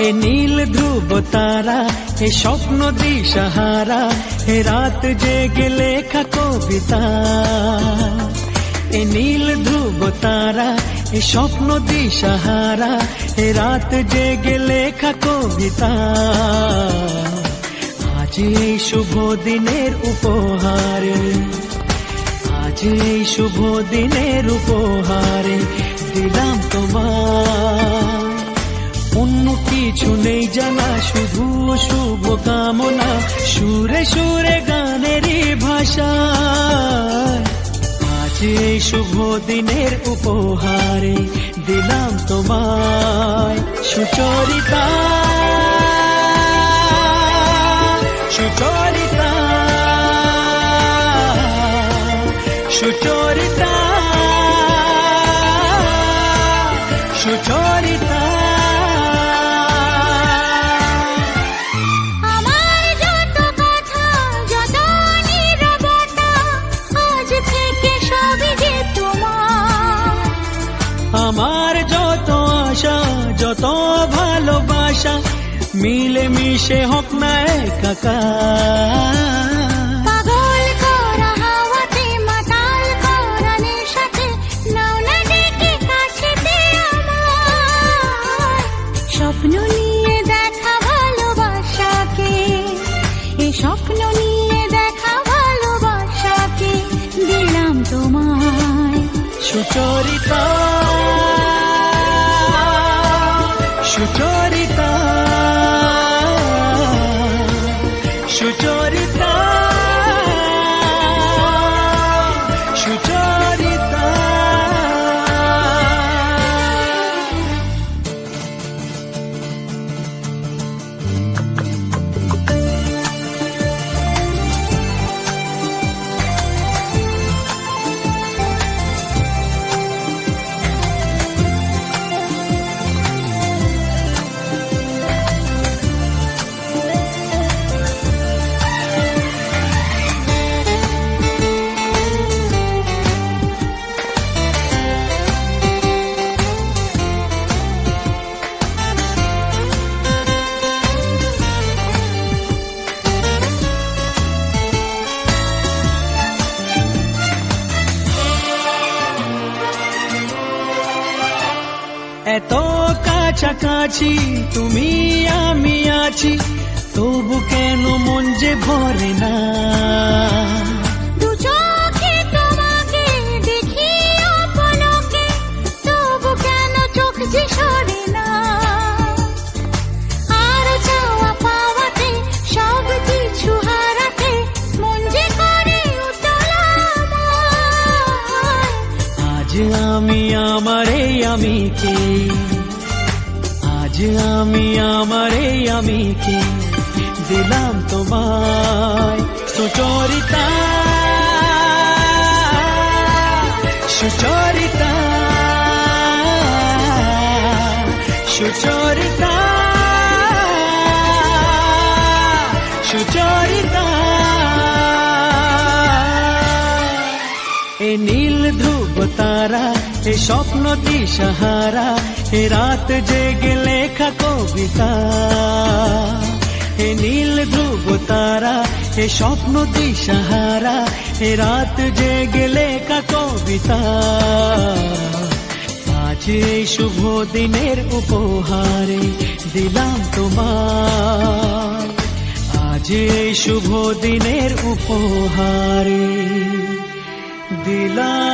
এ নীল ধ্রুব তারা, এ স্বপ্ন দিশাহারা, এ রাত জেগে লেখা কবিতা। এ নীল ধ্রুব তারা, এ স্বপ্ন দিশাহারা, এ রাত জেগে লেখা কবিতা। আজ এই শুভ দিনের উপহারে, আজ এই শুভ দিনের উপহারে দিলাম তোমায় অন্য কিছু নেই জানা, শুধু শুভ কামনা, সুরে সুরে গানেরই ভাষা। আজ এই শুভ দিনের উপহারে দিলাম তোমায় সুচরিতা, সুচরিতা, সুচরিতা, সুচরিতা। আমার যত কথা, যত নীরবতা, আজ থেকে সবই যে তোমার। আমার যত আশা, যত ভালোবাসা, মিলে মিশে হোক না একাকার। পাগল করা হাওয়াতে, মাতাল করা নেশাতে, নাও না ডেকে কাছেতে আমার। স্বপ্ন নিয়ে দেখা ভালোবাসাকে, এই স্বপ্ন নিয়ে দেখা ভালোবাসাকে দিলাম তোমায় সুচরিতা, সুচরিতা, সুচরিতা, সুচরিতা। এত কাছাকাছি তুমি আমি আছি, তবু কেন মন যে ভরে না। দু চোখে তোমাকে দেখি অপলকে, তবু কেন চোখ যে সরে না। আর চাওয়া পাওয়াতে, সব কিছু হারাতে, মন যে করে উতলা আমার। আজ আমি আমার এই আমিকে, আজ আমি আমার এই আমিকে দিলাম তোমায় সুচরিতা, সুচরিতা, সুচরিতা, সুচরিতা। এ নীল ধ্রুব তারা, এ স্বপ্ন দিশাহারা, এ রাত জেগে লেখা কবিতা। এ নীল ধ্রুব তারা, এ স্বপ্ন দিশাহারা, এ রাত জেগে লেখা কবিতা। আজ এই শুভ দিনের উপহারে দিলাম তোমায়, আজ এই শুভ দিনের উপহারে দিলাম